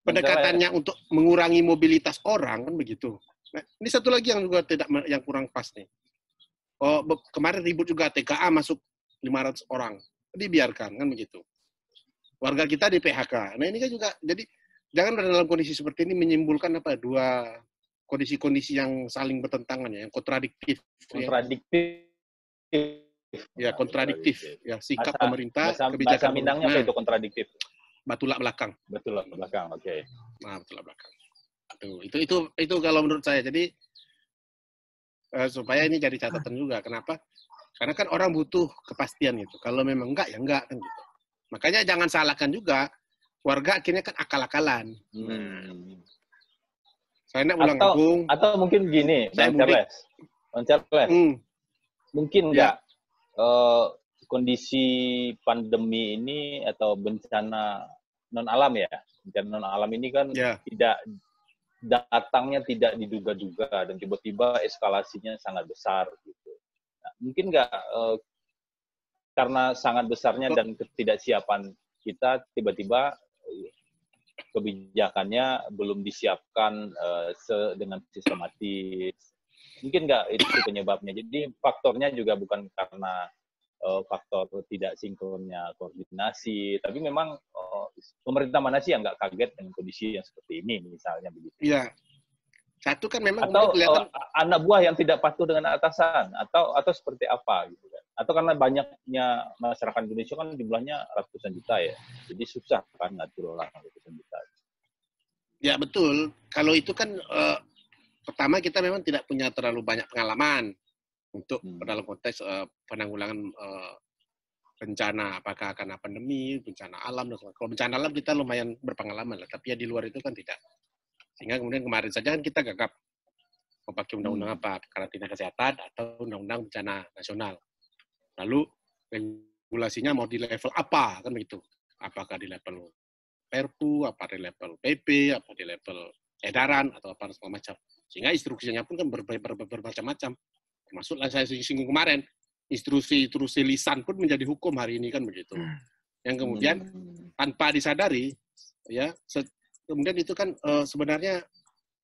pendekatannya untuk mengurangi mobilitas orang kan begitu. Nah, ini satu lagi yang juga yang kurang pas nih. Oh, kemarin ribut juga TKA masuk 500 orang. Dibiarkan kan begitu. Warga kita di PHK. Nah, ini kan juga jadi jangan dalam kondisi seperti ini menimbulkan dua kondisi-kondisi yang saling bertentangan ya, yang kontradiktif. Ya, kontradiktif. Ya, sikap pemerintah, kebijakan Minangnya apa itu kontradiktif? Batulak belakang. Batulak belakang, oke. Nah, batulak belakang. Itu kalau menurut saya. Jadi supaya ini jadi catatan juga. Kenapa? Karena kan orang butuh kepastian gitu. Kalau memang enggak ya enggak kan gitu. Makanya jangan salahkan juga warga akhirnya kan akal-akalan. Saya nak pulang kampung. Atau mungkin gini, Bang Charles. Mungkin enggak kondisi pandemi ini atau bencana non alam ya. Bencana non alam ini kan datangnya tidak diduga-duga dan tiba-tiba eskalasinya sangat besar gitu. Nah, mungkin nggak karena sangat besarnya dan ketidaksiapan kita tiba-tiba kebijakannya belum disiapkan dengan sistematis. Mungkin nggak itu penyebabnya. Jadi faktornya juga bukan karena faktor tidak sinkronnya koordinasi, tapi memang pemerintah mana sih yang nggak kaget dengan kondisi yang seperti ini, misalnya begitu. Iya. Satu kan memang atau kelihatan anak buah yang tidak patuh dengan atasan, atau seperti apa gitu kan. Atau karena banyaknya masyarakat Indonesia kan jumlahnya ratusan juta ya. Jadi susah kan ngatur orang ratusan juta. Ya betul. Kalau itu kan pertama kita memang tidak punya terlalu banyak pengalaman untuk dalam konteks penanggulangan bencana, apakah karena pandemi, bencana alam, dan kalau bencana alam kita lumayan berpengalaman lah, tapi ya di luar itu kan tidak. Sehingga kemudian kemarin saja kan kita gagap mau pakai undang-undang apa, karantina kesehatan atau undang-undang bencana nasional. Lalu regulasinya mau di level apa, kan begitu? Apakah di level Perpu, apa di level PP, apa di level edaran, atau apa segala macam. Sehingga instruksinya pun kan bermacam-macam. Termasuklah saya singgung kemarin, instruksi lisan pun menjadi hukum hari ini kan begitu. Yang kemudian tanpa disadari, ya kemudian itu kan sebenarnya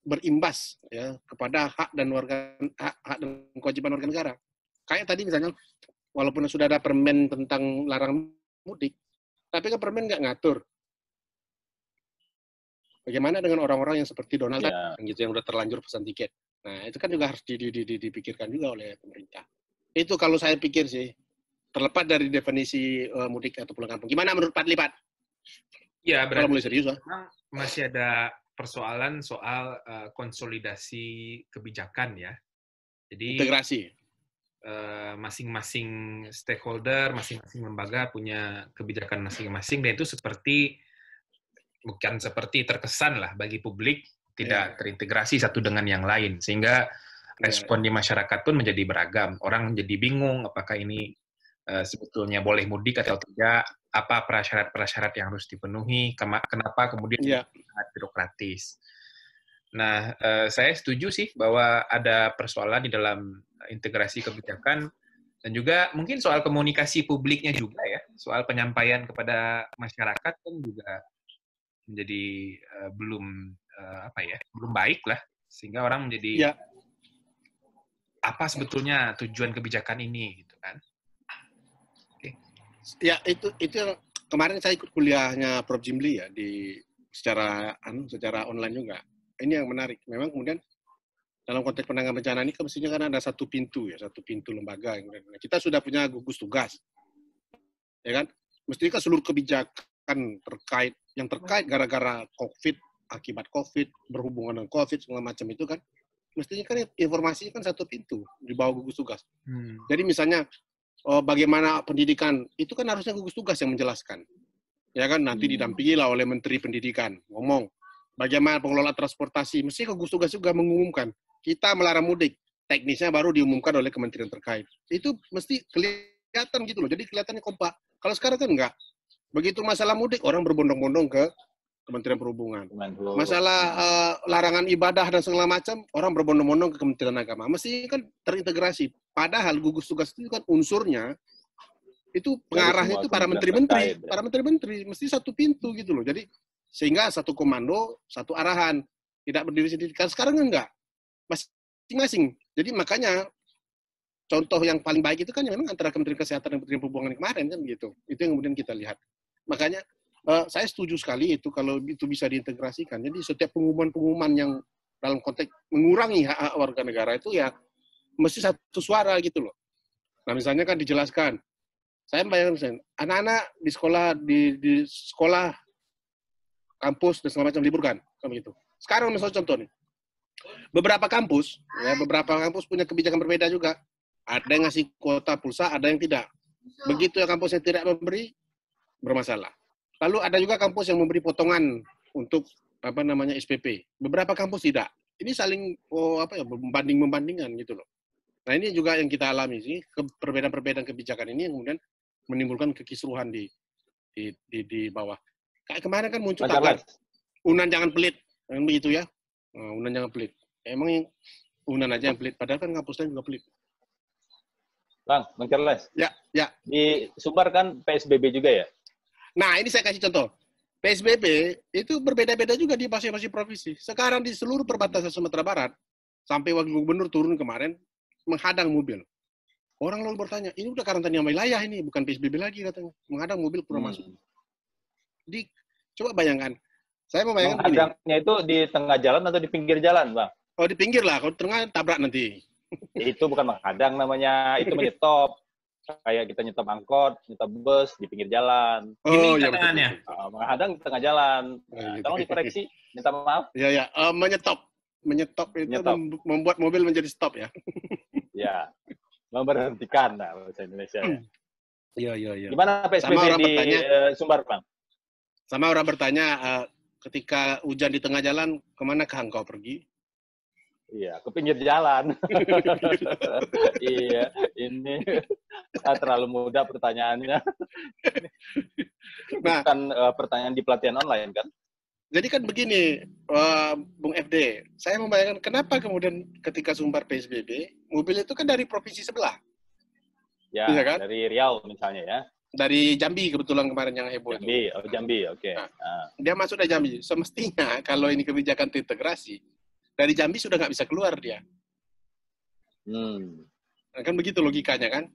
berimbas ya kepada hak dan kewajiban warga negara. Kayak tadi misalnya, walaupun sudah ada permen tentang larangan mudik, tapi kan permen nggak ngatur. Bagaimana dengan orang-orang yang seperti Donald Trump, gitu, yang udah terlanjur pesan tiket. Nah, itu kan juga harus dipikirkan juga oleh pemerintah. Itu kalau saya pikir sih, terlepas dari definisi mudik atau pulang kampung. Gimana menurut Pak Lipat? Ya, berarti kalau mulai serius lah. Masih ada persoalan soal konsolidasi kebijakan ya. Jadi integrasi. Masing-masing stakeholder, masing-masing lembaga punya kebijakan masing-masing, dan itu bukan seperti terkesan lah bagi publik, tidak terintegrasi satu dengan yang lain, sehingga respon di masyarakat pun menjadi beragam. Orang menjadi bingung apakah ini sebetulnya boleh mudik atau tidak, apa prasyarat-prasyarat yang harus dipenuhi, kenapa kemudian sangat birokratis. Nah, saya setuju sih bahwa ada persoalan di dalam integrasi kebijakan, dan juga mungkin soal komunikasi publiknya juga ya, soal penyampaian kepada masyarakat kan juga menjadi belum baik lah, sehingga orang menjadi apa sebetulnya tujuan kebijakan ini gitu kan. Ya itu kemarin saya ikut kuliahnya Prof. Jimli ya secara online juga. Ini yang menarik. Memang kemudian dalam konteks penanganan bencana ini mestinya kan ada satu pintu lembaga. Kita sudah punya gugus tugas, ya kan? Mestinya kan seluruh kebijakan yang terkait gara-gara COVID, akibat COVID, berhubungan dengan COVID segala macam itu kan, mestinya kan informasinya kan satu pintu di bawah gugus tugas. Jadi misalnya bagaimana pendidikan, itu kan harusnya gugus tugas yang menjelaskan. Ya kan, nanti didampingilah oleh Menteri Pendidikan, ngomong. Bagaimana pengelola transportasi, mesti gugus tugas juga mengumumkan. Kita melarang mudik, teknisnya baru diumumkan oleh kementerian terkait. Itu mesti kelihatan gitu loh, jadi kelihatannya kompak. Kalau sekarang kan enggak. Begitu masalah mudik, orang berbondong-bondong ke Kementerian Perhubungan. Masalah larangan ibadah dan segala macam, orang berbondong-bondong ke Kementerian Agama. Mesti kan terintegrasi. Padahal gugus tugas itu kan unsurnya, itu pengarahnya itu para menteri-menteri, mesti satu pintu gitu loh. Jadi sehingga satu komando, satu arahan, tidak berdiri sendiri. Kan sekarang enggak, masing-masing. Jadi makanya contoh yang paling baik itu kan memang antara Kementerian Kesehatan dan Kementerian Perhubungan kemarin kan begitu. Itu yang kemudian kita lihat. Makanya saya setuju sekali itu kalau itu bisa diintegrasikan. Jadi setiap pengumuman-pengumuman yang dalam konteks mengurangi hak warga negara itu ya mesti satu suara gitu loh. Nah misalnya kan dijelaskan, saya bayangkan anak-anak di sekolah kampus dan segala macam liburkan, kan begitu. Sekarang misalnya contoh nih, beberapa kampus punya kebijakan berbeda juga. Ada yang ngasih kuota pulsa, ada yang tidak. Begitu ya kampus yang tidak memberi, bermasalah. Lalu ada juga kampus yang memberi potongan untuk SPP. Beberapa kampus tidak. Ini saling membanding-membandingkan gitu loh. Nah ini juga yang kita alami sih, perbedaan-perbedaan kebijakan ini yang kemudian menimbulkan kekisruhan di bawah. Kayak kemarin kan muncul tagar, Unan jangan pelit, kan begitu ya. Unan jangan pelit. Emang Unan aja yang pelit, padahal kan kampus lain juga pelit. Bang Charles. Ya. Di Sumbar kan PSBB juga ya? Nah, ini saya kasih contoh. PSBB itu berbeda-beda juga di masing-masing provinsi. Sekarang di seluruh perbatasan Sumatera Barat, sampai wakil gubernur turun kemarin, menghadang mobil. Orang lalu bertanya, ini udah karantina wilayah ini, bukan PSBB lagi katanya. Menghadang mobil kurang masuk. Coba bayangkan. Saya mau bayangkan begini. Menghadangnya itu di tengah jalan atau di pinggir jalan, Bang? Oh, di pinggir lah. Kalau tengah tabrak nanti. Itu bukan menghadang namanya, itu menyetop. Kayak kita nyetop angkot, nyetop bus di pinggir jalan. Ini ya, tangannya. Menghadang di tengah jalan. Tolong dikoreksi, minta maaf. Ya. Menyetop. Menyetop itu membuat mobil menjadi stop ya. Ya, memberhentikan bahasa Indonesia. Iya. Gimana PSBB di Sumbar, Bang? Sama orang bertanya, ketika hujan di tengah jalan, kemanakah engkau pergi? Iya, ke pinggir jalan. Iya, ini terlalu mudah pertanyaannya. Bukan pertanyaan di pelatihan online, kan? Jadi kan begini, Bung FD, saya membayangkan kenapa kemudian ketika Sumbar PSBB, mobil itu kan dari provinsi sebelah. Ya, iya kan? Dari Riau misalnya ya. Dari Jambi kebetulan kemarin yang heboh Jambi, itu. Jambi, oke. Dia masuk dari Jambi. Semestinya kalau ini kebijakan terintegrasi, dari Jambi sudah nggak bisa keluar dia. Nah, kan begitu logikanya kan?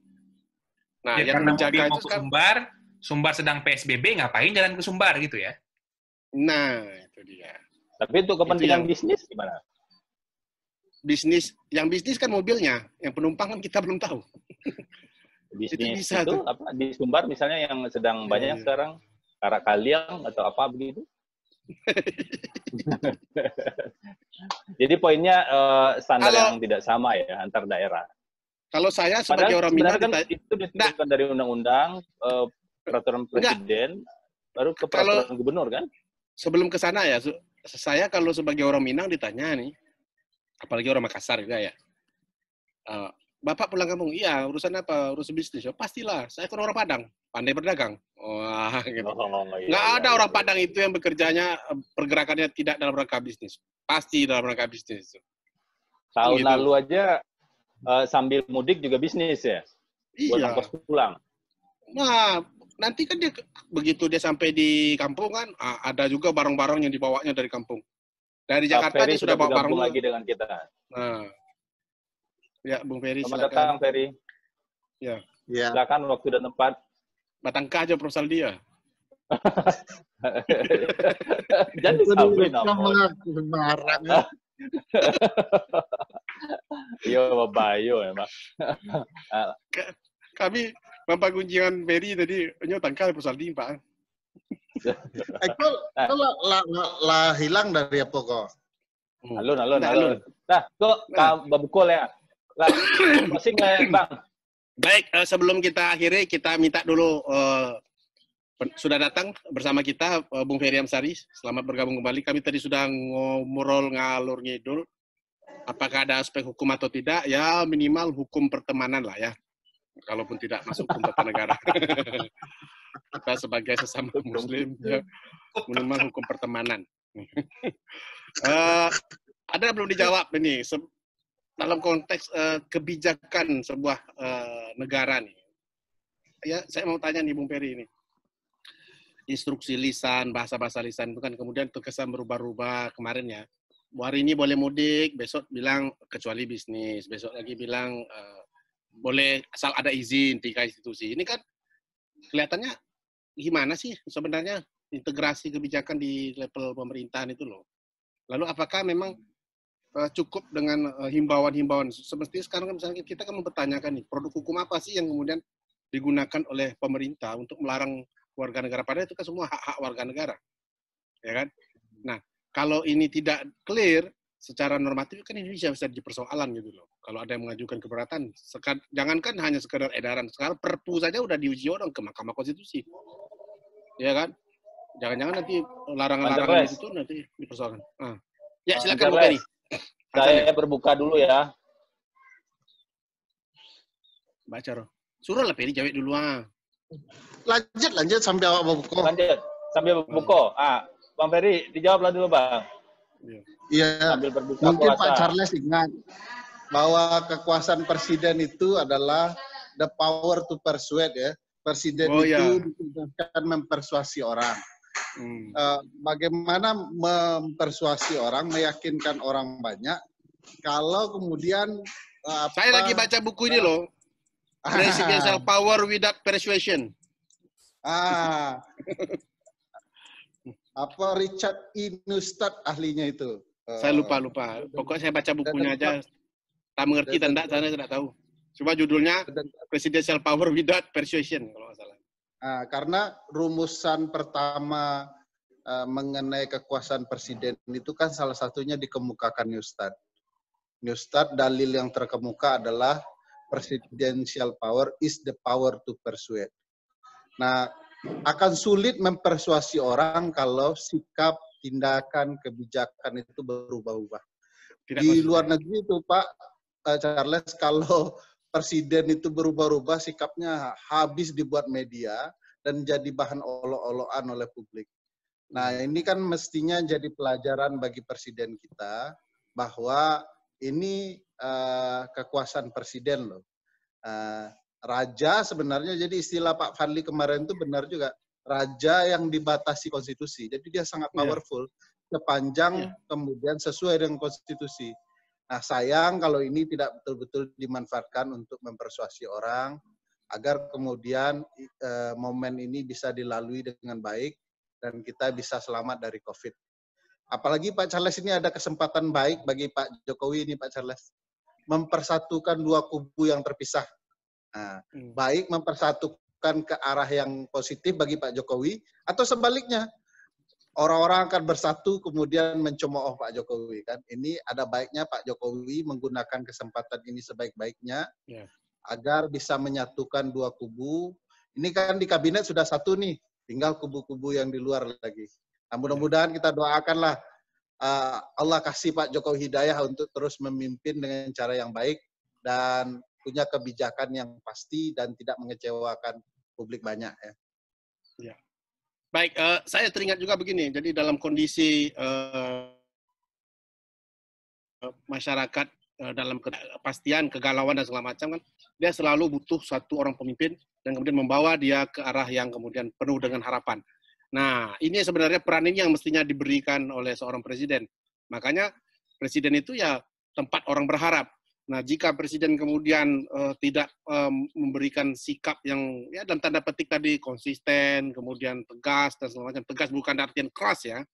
Nah, ya, yang menjaga itu kan Sumbar sedang PSBB, ngapain jalan ke Sumbar gitu ya? Nah, itu dia. Tapi untuk kepentingan bisnis gimana? Yang bisnis kan mobilnya, yang penumpang kan kita belum tahu. Bisnis itu apa? Di Sumbar misalnya yang sedang banyak sekarang, Karakaliang atau apa begitu? Jadi poinnya standar yang tidak sama ya antar daerah. Kalau saya sebagai orang Minang kan itu diturunkan dari undang-undang, peraturan presiden, baru ke peraturan gubernur kan? Sebelum ke sana ya, saya kalau sebagai orang Minang ditanya nih, apalagi orang Makassar juga ya, Bapak pulang kampung, iya urusan apa? Urusan bisnis? Ya, pastilah, saya kan orang Padang, pandai berdagang. Wah, gitu. Nggak ada orang Padang itu yang bekerjanya, pergerakannya tidak dalam rangka bisnis. Pasti dalam rangka bisnis. Tahun lalu aja sambil mudik juga bisnis ya? Buat ongkos pulang. Nah, nanti kan dia begitu dia sampai di kampung kan, ada juga barang-barang yang dibawanya dari kampung. Dari Jakarta dia sudah bawa barang lagi dengan kita. Nah. Ya, Bung Ferry, selamat datang, Ferry. Ya. Silakan waktu dan tempat. Batangkah aja Profesor dia. Jadi sampai marah. Yo, babayo emang. Kami Bapak kunjungan Ferry tadi nyo tangkal Profesor dia, Pak. Itu lah hilang dari apa kok? Alun. Nah, kok babukol ya. Masing Bang. Baik, sebelum kita akhiri, kita minta dulu sudah datang bersama kita Bung Ferry Amsari. Selamat bergabung kembali. Kami tadi sudah ngobrol ngalur ngidul. Apakah ada aspek hukum atau tidak? Ya minimal hukum pertemanan lah ya. Kalaupun tidak masuk hukum tata negara. Kita sebagai sesama Muslim, ya, minimal hukum pertemanan. Ada belum dijawab ini? Dalam konteks kebijakan sebuah negara nih, ya saya mau tanya nih Bung Ferry ini, instruksi lisan, bahasa-bahasa lisan itu kan kemudian terkesan berubah-ubah kemarin ya. Hari ini boleh mudik, besok bilang kecuali bisnis, besok lagi bilang boleh asal ada izin 3 institusi. Ini kan kelihatannya gimana sih sebenarnya integrasi kebijakan di level pemerintahan itu loh. Lalu apakah memang cukup dengan himbauan-himbauan? Semestinya sekarang kan misalnya kita kan mempertanyakan nih, produk hukum apa sih yang kemudian digunakan oleh pemerintah untuk melarang warga negara, padahal itu kan semua hak-hak warga negara. Ya kan? Nah, kalau ini tidak clear secara normatif kan ini bisa jadi persoalan gitu loh. Kalau ada yang mengajukan keberatan, jangankan hanya sekedar edaran, sekarang perpu saja udah diuji orang ke Mahkamah Konstitusi. Ya kan? Jangan-jangan nanti larangan-larangan itu nanti dipersoalkan. Ya, silakan Bung Ferry. Saya berbuka dulu ya. Baca roh. Suruh lah Ferry jawab dulu Lanjut sampai awak berbuka. Lanjut sambil berbuka. Bang Ferry dijawablah dulu Bang. Iya. Sambil berbuka mungkin puasa. Pak Charles ingat bahwa kekuasaan presiden itu adalah the power to persuade ya. Presiden itu ditugaskan mempersuasi orang. bagaimana mempersuasi orang, meyakinkan orang banyak, kalau kemudian saya lagi baca buku ini loh, Presidential Power Without Persuasion. Apa Richard E. Neustadt ahlinya itu? Saya lupa. Pokoknya saya baca bukunya aja. Tak mengerti dan saya tidak tahu. Cuma judulnya Presidential Power Without Persuasion kalau nggak salah. Karena rumusan pertama mengenai kekuasaan presiden itu kan salah satunya dikemukakan Neustadt. Neustadt dalil yang terkemuka adalah presidential power is the power to persuade. Nah, akan sulit mempersuasi orang kalau sikap, tindakan, kebijakan itu berubah-ubah. Di luar negeri itu Pak Charles, kalau presiden itu berubah-ubah, sikapnya habis dibuat media dan jadi bahan olok-olokan oleh publik. Nah, ini kan mestinya jadi pelajaran bagi presiden kita bahwa ini kekuasaan presiden loh. Raja sebenarnya, jadi istilah Pak Fadli kemarin itu benar juga, raja yang dibatasi konstitusi. Jadi dia sangat powerful sepanjang kemudian sesuai dengan konstitusi. Nah, sayang kalau ini tidak betul-betul dimanfaatkan untuk mempersuasi orang agar kemudian momen ini bisa dilalui dengan baik dan kita bisa selamat dari COVID. Apalagi Pak Charles ini ada kesempatan baik bagi Pak Jokowi ini Pak Charles, mempersatukan dua kubu yang terpisah. Nah, baik mempersatukan ke arah yang positif bagi Pak Jokowi, atau sebaliknya, orang-orang akan bersatu kemudian mencemooh Pak Jokowi. Kan ini ada baiknya Pak Jokowi menggunakan kesempatan ini sebaik-baiknya agar bisa menyatukan dua kubu. Ini kan di kabinet sudah satu nih, tinggal kubu-kubu yang di luar lagi. Nah, mudah-mudahan kita doakanlah Allah kasih Pak Jokowi hidayah untuk terus memimpin dengan cara yang baik dan punya kebijakan yang pasti dan tidak mengecewakan publik banyak ya. Baik, saya teringat juga begini. Jadi dalam kondisi masyarakat dalam kepastian, kegalauan dan segala macam kan, dia selalu butuh satu orang pemimpin dan kemudian membawa dia ke arah yang kemudian penuh dengan harapan. Nah, ini sebenarnya peran ini yang mestinya diberikan oleh seorang presiden. Makanya presiden itu ya tempat orang berharap. Nah, jika presiden kemudian tidak memberikan sikap yang ya dalam tanda petik tadi konsisten, kemudian tegas dan segala macam. Tegas bukan artian keras ya.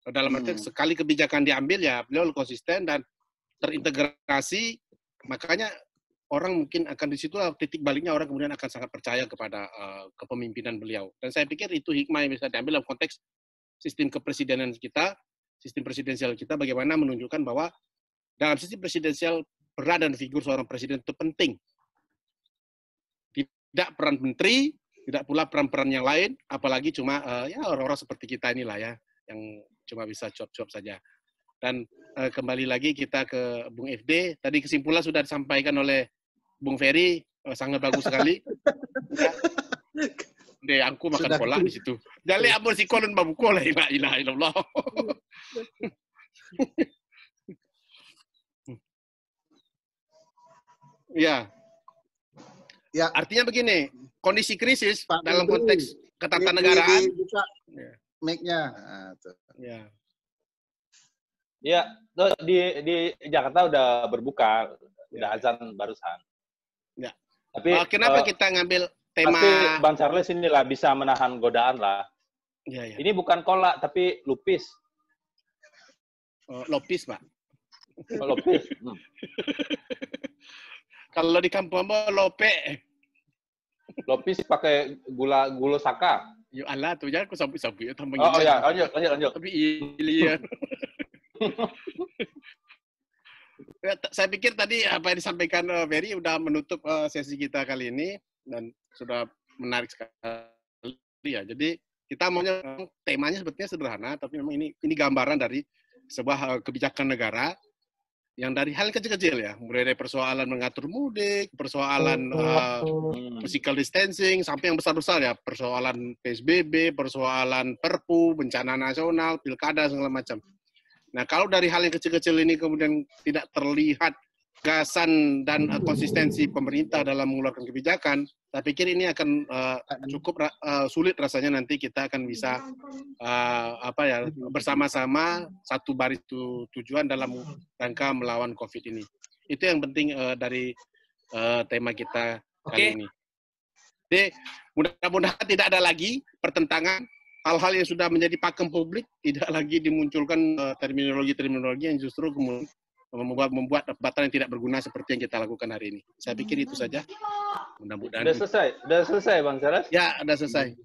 Dalam artian sekali kebijakan diambil ya beliau konsisten dan terintegrasi. Makanya orang mungkin akan di situ titik baliknya, orang kemudian akan sangat percaya kepada kepemimpinan beliau. Dan saya pikir itu hikmah yang bisa diambil dalam konteks sistem kepresidenan kita, sistem presidensial kita, bagaimana menunjukkan bahwa dalam sistem presidensial peran dan figur seorang presiden itu penting. Tidak peran menteri, tidak pula peran-peran yang lain, apalagi cuma ya orang-orang seperti kita inilah ya, yang cuma bisa cuap-cuap saja. Dan kembali lagi kita ke Bung FD, tadi kesimpulan sudah disampaikan oleh Bung Ferry, sangat bagus sekali. Deh, aku makan kolak di situ. Jadi abon si kolon babu kolak, la ilaha illallah. Ya. Artinya begini, kondisi krisis Pak dalam konteks ketatanegaraan. Mic-nya. Ya, di Jakarta udah berbuka, udah azan barusan. Ya. Tapi kenapa kita ngambil tema? Tapi Bang Charles inilah bisa menahan godaan lah. Ya. Ini bukan kolak tapi lupis. Lopis, Pak. Lopis. Kalau di kampung mau lope. Lopis pakai gula saka. Ya Allah tuh jangan aku sabu-sabu ya tambah. Oh ya, lanjut. Tapi iya. Saya pikir tadi apa yang disampaikan Ferry udah menutup sesi kita kali ini dan sudah menarik sekali ya. Jadi kita maunya temanya sebetulnya sederhana, tapi memang ini gambaran dari sebuah kebijakan negara yang dari hal kecil-kecil ya, mulai dari persoalan mengatur mudik, persoalan physical distancing, sampai yang besar-besar ya, persoalan PSBB, persoalan Perpu, bencana nasional, pilkada segala macam. Nah, kalau dari hal yang kecil-kecil ini kemudian tidak terlihat ketegasan dan konsistensi pemerintah dalam mengeluarkan kebijakan, saya pikir ini akan cukup sulit rasanya nanti kita akan bisa bersama-sama satu baris tujuan dalam rangka melawan COVID ini. Itu yang penting dari tema kita kali ini. Jadi mudah-mudahan tidak ada lagi pertentangan, hal-hal yang sudah menjadi pakem publik tidak lagi dimunculkan terminologi-terminologi yang justru kemudian membuat perdebatan yang tidak berguna seperti yang kita lakukan hari ini. Saya pikir itu saja. Mudah-mudahan. Sudah selesai Bang Charles? Ya, sudah selesai.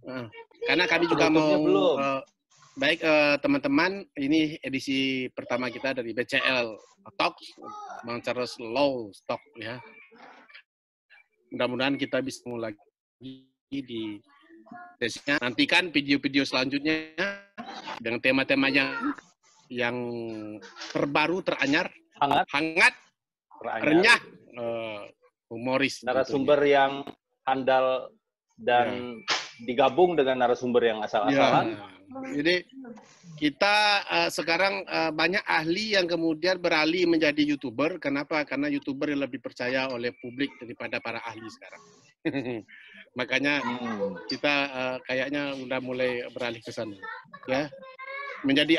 Karena kami juga mau baik teman-teman, ini edisi pertama kita dari BCL Talk, Bang Charles Law Talk ya. Mudah-mudahan kita bisa mulai di sesinya. Nantikan video-video selanjutnya dengan tema-tema yang terbaru, teranyar, hangat, renyah, humoris. Narasumber yang handal dan digabung dengan narasumber yang asal-asalan. Jadi kita sekarang banyak ahli yang kemudian beralih menjadi YouTuber. Kenapa? Karena YouTuber yang lebih percaya oleh publik daripada para ahli sekarang. Makanya kita kayaknya udah mulai beralih ke sana. Ya, menjadi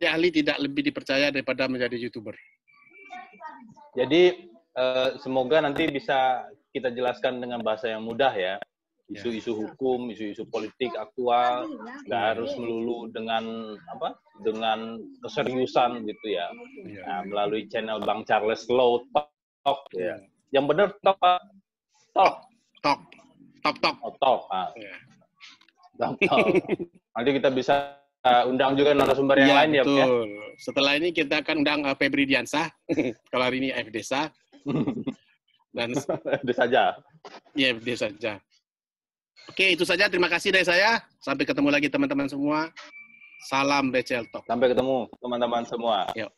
ahli tidak lebih dipercaya daripada menjadi YouTuber. Jadi semoga nanti bisa kita jelaskan dengan bahasa yang mudah ya. Isu-isu hukum, isu-isu politik aktual, nggak harus melulu dengan keseriusan gitu ya. Nah, melalui channel Bang Charles Law Talk ya. Yang benar Talk. Nanti kita bisa undang juga narasumber yang lain betul. Ya. Setelah ini kita akan undang Febri Diansah. Kalau hari ini FDSA. Dan FD saja. Ya, FD saja. Oke, itu saja. Terima kasih dari saya. Sampai ketemu lagi teman-teman semua. Salam BCL Talk. Sampai ketemu teman-teman semua. Yuk.